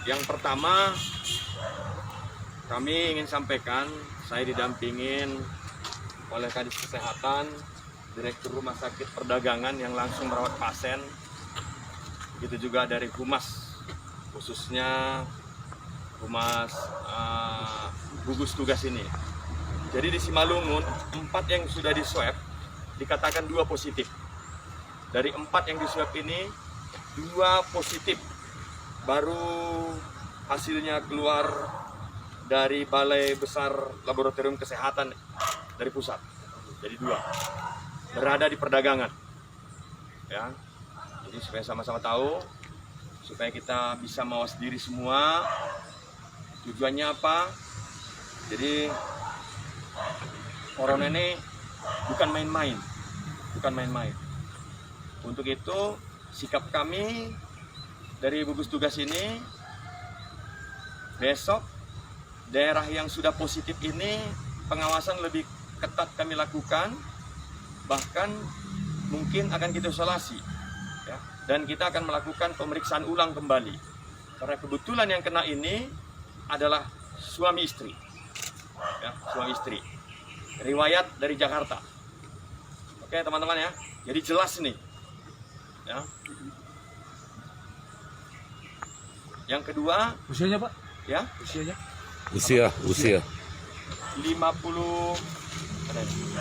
Yang pertama, kami ingin sampaikan, saya didampingin oleh Kadis Kesehatan, Direktur Rumah Sakit Perdagangan yang langsung merawat pasien, begitu juga dari Humas, khususnya Humas gugus tugas ini. Jadi di Simalungun, 4 yang sudah diswab dikatakan 2 positif. Dari 4 yang diswab ini, 2 positif. Baru hasilnya keluar dari Balai Besar Laboratorium Kesehatan dari pusat. Jadi 2 berada di perdagangan. Ya. Jadi supaya sama-sama tahu, supaya kita bisa mawas diri semua. Tujuannya apa? Jadi corona ini bukan main-main, bukan main-main. Untuk itu sikap kami dari gugus tugas ini, besok daerah yang sudah positif ini pengawasan lebih ketat kami lakukan, bahkan mungkin akan kita isolasi, ya. Dan kita akan melakukan pemeriksaan ulang kembali, karena kebetulan yang kena ini adalah suami istri, ya, suami istri, riwayat dari Jakarta. Oke teman-teman ya, jadi jelas nih, ya. Yang kedua, usianya Pak? Ya, Usianya? Usia 50 ada ini.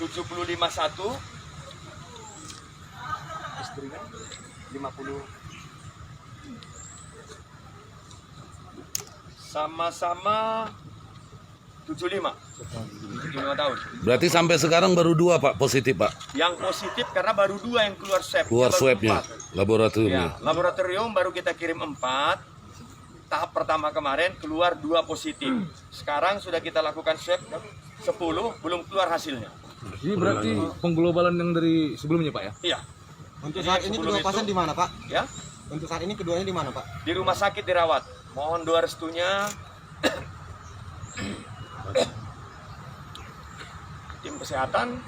75 1, istrinya 50, sama-sama 75 tahun. Berarti sampai sekarang baru 2 Pak positif Pak. Yang positif karena baru 2 yang keluar swab. Keluar Baru swabnya, 4. laboratoriumnya. Ya, laboratorium baru kita kirim 4. Tahap pertama kemarin keluar 2 positif. Sekarang sudah kita lakukan swab 10, belum keluar hasilnya. Ini berarti pengglobalan yang dari sebelumnya Pak ya? Iya. Untuk saat ini kedua pasien di mana Pak? Ya, Untuk saat ini keduanya di mana Pak? di rumah sakit dirawat. Mohon doa restunya tim kesehatan.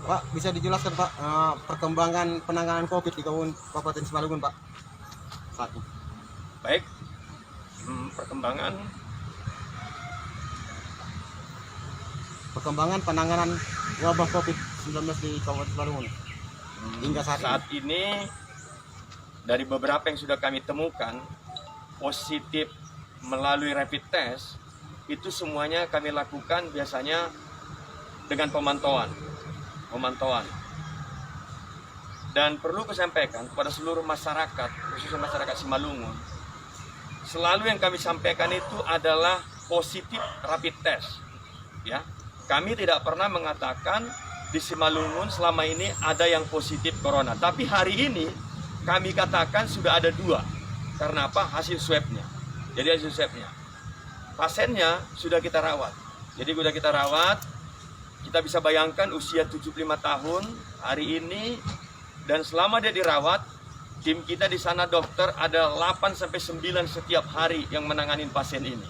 Pak, bisa dijelaskan Pak perkembangan penanganan COVID di Kabupaten Simalungun Pak saat ini? Baik, Perkembangan penanganan wabah COVID-19 di Kabupaten Simalungun hingga saat ini. ini dari beberapa yang sudah kami temukan positif melalui rapid test, itu semuanya kami lakukan biasanya dengan pemantauan. Dan perlu kusampaikan kepada seluruh masyarakat, khususnya masyarakat Simalungun, selalu yang kami sampaikan itu adalah positif rapid test. Ya, kami tidak pernah mengatakan di Simalungun selama ini ada yang positif corona. Tapi hari ini kami katakan sudah ada 2. Karena apa? Hasil swabnya. Jadi hasil swabnya. Pasiennya sudah kita rawat. Jadi sudah kita rawat. Kita bisa bayangkan usia 75 tahun hari ini, dan selama dia dirawat, tim kita di sana dokter ada 8-9 setiap hari yang menangani pasien ini.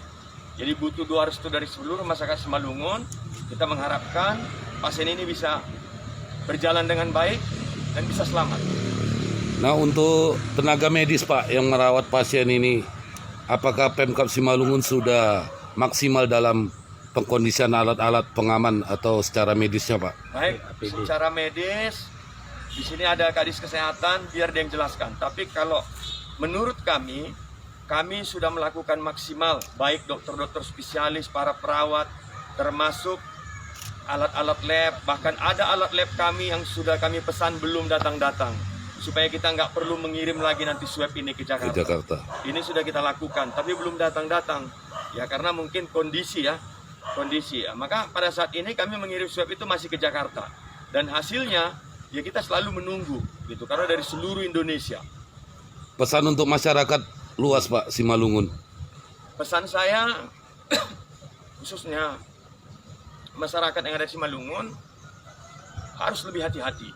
Jadi butuh doa restu dari seluruh masyarakat Simalungun. Kita mengharapkan pasien ini bisa berjalan dengan baik dan bisa selamat. Nah untuk tenaga medis Pak yang merawat pasien ini, apakah Pemkab Simalungun sudah maksimal dalam pengkondisian alat-alat pengaman atau secara medisnya Pak? Baik, secara medis di sini ada Kadis Kesehatan, biar dia yang jelaskan. Tapi kalau menurut kami sudah melakukan maksimal, baik dokter-dokter spesialis, para perawat, termasuk alat-alat lab. Bahkan ada alat lab kami yang sudah kami pesan belum datang-datang, supaya kita nggak perlu mengirim lagi nanti swab ini ke Jakarta. Ini sudah kita lakukan, tapi belum datang-datang. Ya karena mungkin kondisi ya. Maka pada saat ini kami mengirim swab itu masih ke Jakarta. Dan hasilnya ya kita selalu menunggu gitu, karena dari seluruh Indonesia. Pesan untuk masyarakat luas Pak Simalungun. Pesan saya khususnya masyarakat yang ada di Simalungun harus lebih hati-hati.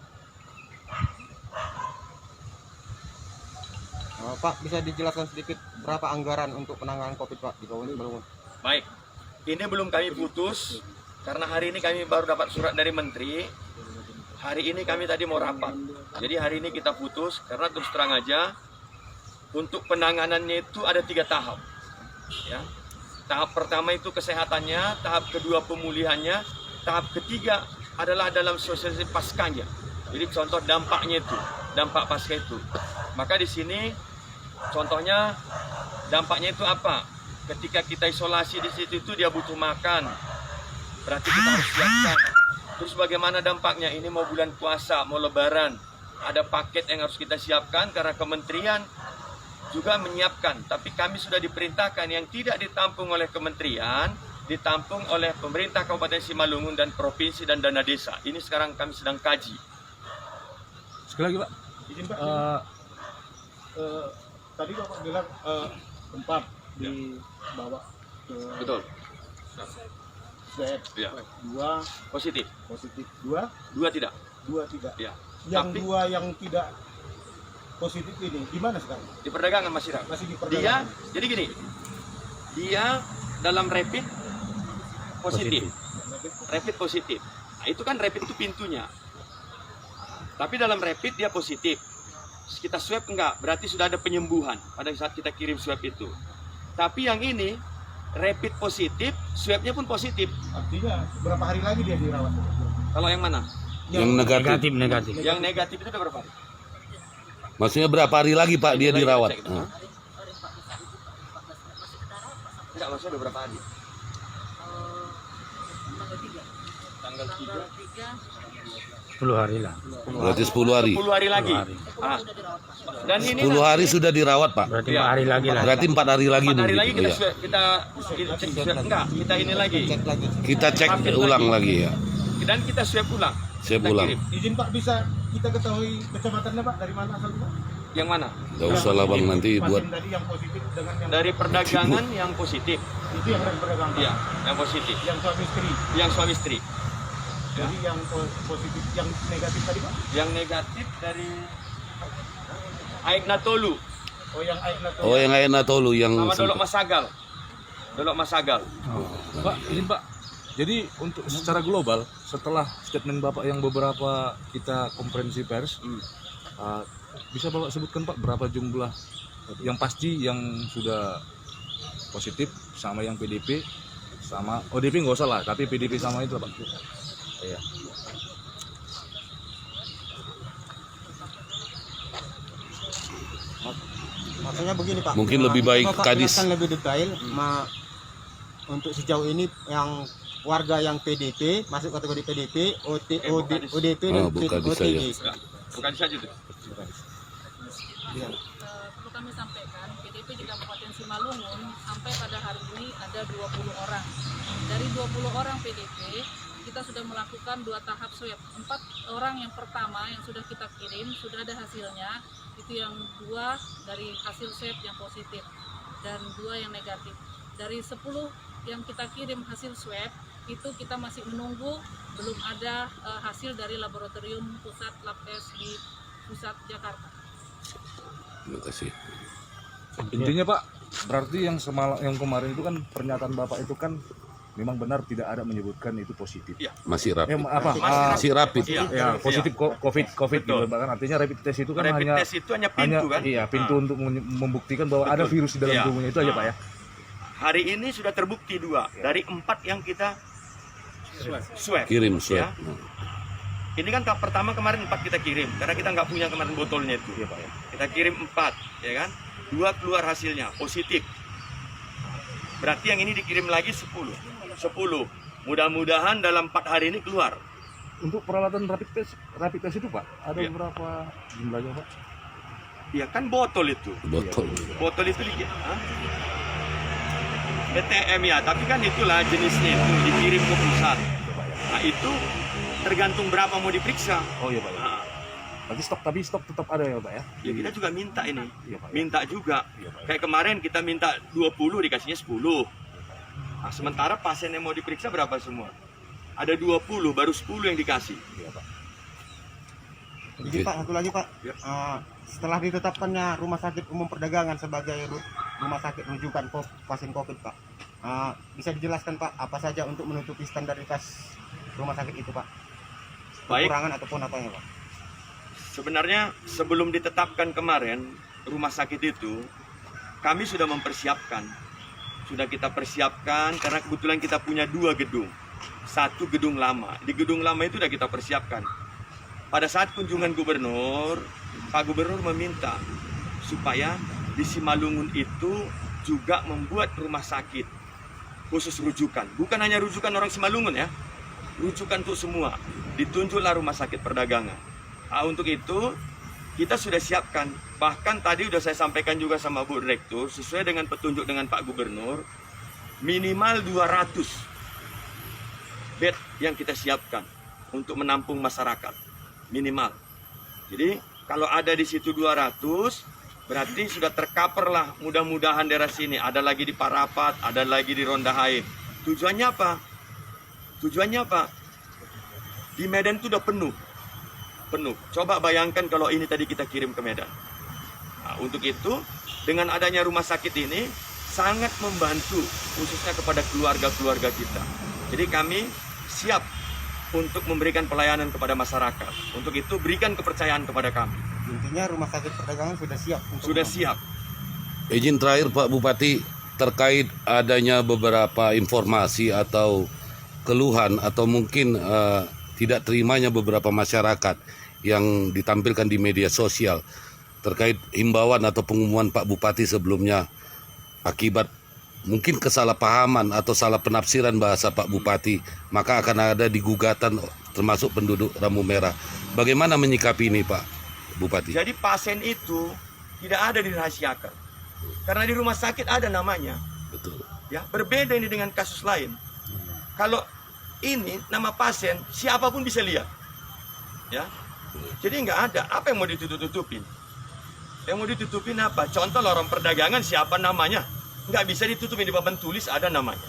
Pak, bisa dijelaskan sedikit berapa anggaran untuk penanganan COVID Pak di Kabupaten Simalungun? Baik, ini belum kami putus karena hari ini kami baru dapat surat dari Menteri. Hari ini kami tadi mau rapat. Jadi hari ini kita putus karena terus terang aja untuk penanganannya itu ada 3 tahap. Ya. Tahap pertama itu kesehatannya, tahap kedua pemulihannya, tahap ketiga adalah dalam sosialisasi paskanya. Jadi contoh dampaknya itu, dampak pasca itu. Maka di sini contohnya dampaknya itu apa? Ketika kita isolasi di situ itu dia butuh makan, berarti kita harus siapkan. Terus bagaimana dampaknya? Ini mau bulan puasa, mau lebaran, ada paket yang harus kita siapkan karena kementerian juga menyiapkan. Tapi kami sudah diperintahkan yang tidak ditampung oleh kementerian, ditampung oleh pemerintah Kabupaten Simalungun dan provinsi dan dana desa. Ini sekarang kami sedang kaji. Sekali lagi Pak. Izin Pak, tadi Bapak bilang tempat dibawa ke Betul. swab, Ya. 2 Positif. positif, 2 tidak. tidak. Ya. Yang Tapi 2 yang tidak positif ini gimana sekarang? di perdagangan masih ada. Masih di Dia, perdagangan. jadi gini, dia dalam rapid positif. Rapid positif. Nah, itu kan rapid itu pintunya. Tapi dalam rapid dia positif. Kita swab enggak, berarti sudah ada penyembuhan pada saat kita kirim swab itu. Tapi yang ini rapid positif, swabnya pun positif. Artinya berapa hari lagi dia dirawat? Kalau yang mana? Yang negatif. Yang negatif itu udah berapa hari? Maksudnya berapa hari lagi Pak dia Lagi dirawat? cek itu. Enggak, maksudnya udah berapa hari? Tanggal 3. 10 hari lah. Berarti 10 hari. 10 hari lagi. Ah. Dan ini 10 hari sudah dirawat Pak. Berarti Iya. 4 hari lagi lah. Berarti 4 hari lagi 4 hari mungkin. lagi kita Iya. swab, kita cek swab enggak, kita ini lagi. Cek lagi. Kita cek Update ulang lagi. lagi ya. Dan kita swab ulang. Swab Kita ulang. kirim. Izin Pak, bisa kita ketahui kecamatannya Pak dari mana asalnya Pak? Yang mana? Gak usah lah Bang, nanti Pasien buat tadi yang positif dengan yang Dari perdagangan yang positif. itu yang dari perdagangan. Iya, yang positif. Yang suami istri. Yang suami istri. Jadi yang positif, yang negatif tadi Pak? Yang negatif dari Aik Natolu Oh yang Aina tuh. Oh yang Aina Tolu yang sama Dolok sempat- Masagal. Dolok Masagal. Pak, izin Pak. Jadi untuk secara global setelah statement Bapak yang beberapa kita konferensi pers, bisa Bapak sebutkan Pak berapa jumlah yang pasti yang sudah positif sama yang PDP sama ODP nggak usah lah, tapi PDP sama itu Pak. Iya. Maksudnya begini Pak. Mungkin lebih baik Bapak Kadis. jelaskan lebih detail. Untuk sejauh ini yang warga yang PDP masuk kategori PDP, ODP dan bukan Kadis OTG. saja. Bukan saja itu. Perlu kami sampaikan, PDP di Kabupaten Simalungun sampai pada hari ini ada 20 orang. Dari 20 orang PDP, kita sudah melakukan 2 tahap swab. 4 orang yang pertama yang sudah kita kirim, sudah ada hasilnya. Itu yang 2 dari hasil swab yang positif dan 2 yang negatif. Dari 10 yang kita kirim hasil swab, itu kita masih menunggu, belum ada hasil dari laboratorium pusat Labkes di pusat Jakarta. Terima kasih. Intinya Pak, berarti yang kemarin itu kan pernyataan Bapak itu kan memang benar tidak ada menyebutkan itu positif. Masih rapid. Masih Masih rapid. Iya. ya positif COVID Betul. gitu. Bahkan artinya rapid test itu kan Rapid hanya test itu hanya pintu kan? Iya, pintu untuk membuktikan bahwa ada Betul. virus di dalam Iya. tubuhnya itu aja Pak ya. Hari ini sudah terbukti 2 dari 4 yang kita swab. Kirim swab. Ya. Ini kan tahap pertama kemarin 4 kita kirim karena kita nggak punya kemarin botolnya itu. Iya Pak ya. Kita kirim 4, ya kan? 2 keluar hasilnya positif. Berarti yang ini dikirim lagi 10. Mudah-mudahan dalam 4 hari ini keluar. Untuk peralatan rapid test itu Pak, ada Iya. berapa jumlahnya Pak? Ya kan botol itu. Botol. Botol itu BTM ya, tapi kan itulah jenisnya itu dikirim ke pusat. Nah itu tergantung berapa mau diperiksa. Oh iya Pak ya. Nah, Tapi stok tetap ada ya Pak ya. ya kita juga minta ini. Iya Pak ya. Minta juga. Iya, Pak. Kayak kemarin kita minta 20, dikasihnya 10. Nah, sementara pasien yang mau diperiksa berapa semua? Ada 20, baru 10 yang dikasih. Iya Pak. Jadi Pak, satu lagi Pak. Ya. Setelah ditetapkannya Rumah Sakit Umum Perdagangan sebagai rumah sakit rujukan pasien COVID Pak, Bisa dijelaskan Pak apa saja untuk menutupi standaritas rumah sakit itu Pak? Baik. Kekurangan ataupun apanya Pak? Sebenarnya sebelum ditetapkan kemarin rumah sakit itu, kami sudah mempersiapkan. Sudah kita persiapkan karena kebetulan kita punya 2 gedung. 1 gedung lama. Di gedung lama itu sudah kita persiapkan. Pada saat kunjungan gubernur, Pak Gubernur meminta supaya di Simalungun itu juga membuat rumah sakit khusus rujukan. Bukan hanya rujukan orang Simalungun ya, rujukan untuk semua. Ditunjuklah rumah sakit perdagangan. Nah, untuk itu kita sudah siapkan. Bahkan tadi sudah saya sampaikan juga sama Bu Direktur, sesuai dengan petunjuk dengan Pak Gubernur, minimal 200 bed yang kita siapkan untuk menampung masyarakat. Minimal. Jadi kalau ada di situ 200, berarti sudah tercover lah mudah-mudahan daerah sini. Ada lagi di Parapat, ada lagi di Ronda Haim. Tujuannya apa? Tujuannya apa? Di Medan itu udah penuh. Coba bayangkan kalau ini tadi kita kirim ke Medan. Nah, untuk itu, dengan adanya rumah sakit ini, sangat membantu, khususnya kepada keluarga-keluarga kita. Jadi kami siap untuk memberikan pelayanan kepada masyarakat. Untuk itu, berikan kepercayaan kepada kami. Intinya rumah sakit perdagangan sudah siap. Sudah siap. Izin terakhir Pak Bupati, terkait adanya beberapa informasi atau keluhan atau mungkin tidak terimanya beberapa masyarakat yang ditampilkan di media sosial terkait himbauan atau pengumuman Pak Bupati sebelumnya akibat mungkin kesalahpahaman atau salah penafsiran bahasa Pak Bupati, maka akan ada digugatan termasuk penduduk Rambu Merah. Bagaimana menyikapi ini Pak Bupati? Jadi pasien itu tidak ada dirahasiakan. Karena di rumah sakit ada namanya. Betul. Ya, berbeda ini dengan kasus lain. Kalau ini nama pasien, siapapun bisa lihat. Ya. Jadi nggak ada. Apa yang mau ditutup-tutupin? Yang mau ditutupin apa? Contoh lorong perdagangan, siapa namanya? Nggak bisa ditutupin, di papan tulis ada namanya.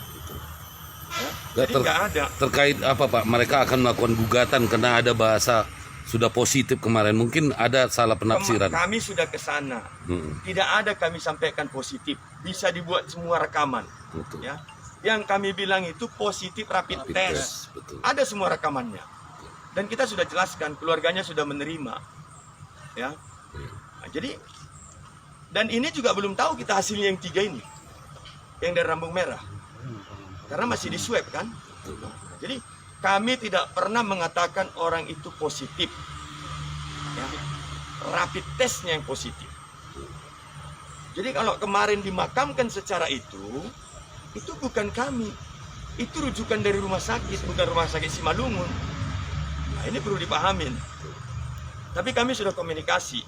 Ya. Jadi nggak ada. Terkait apa Pak? Mereka akan melakukan gugatan karena ada bahasa sudah positif kemarin. Mungkin ada salah penafsiran. Kami sudah ke sana. Tidak ada kami sampaikan positif. Bisa dibuat semua rekaman. Betul. Ya. Yang kami bilang itu positif rapid test. Betul. Ada semua rekamannya. Dan kita sudah jelaskan, keluarganya sudah menerima. Ya. Nah, jadi, dan ini juga belum tahu kita hasilnya yang 3 ini. Yang dari Rambu Merah. Karena masih di swab kan. Jadi kami tidak pernah mengatakan orang itu positif. Ya. Rapid testnya yang positif. Jadi kalau kemarin dimakamkan secara itu bukan kami. Itu rujukan dari rumah sakit, bukan rumah sakit Simalungun. Nah, ini perlu dipahamin. Tapi kami sudah komunikasi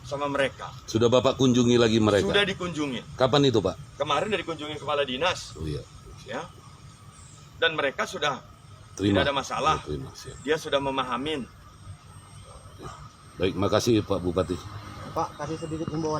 sama mereka. Sudah Bapak kunjungi lagi mereka? Sudah dikunjungi. Kapan itu Pak? Kemarin dari kunjungi kepala dinas. Oh iya. Ya. Dan mereka sudah Terima. tidak ada masalah. Terima, siap. Dia sudah memahamin. Baik, makasih Pak Bupati. Pak, kasih sedikit himbauan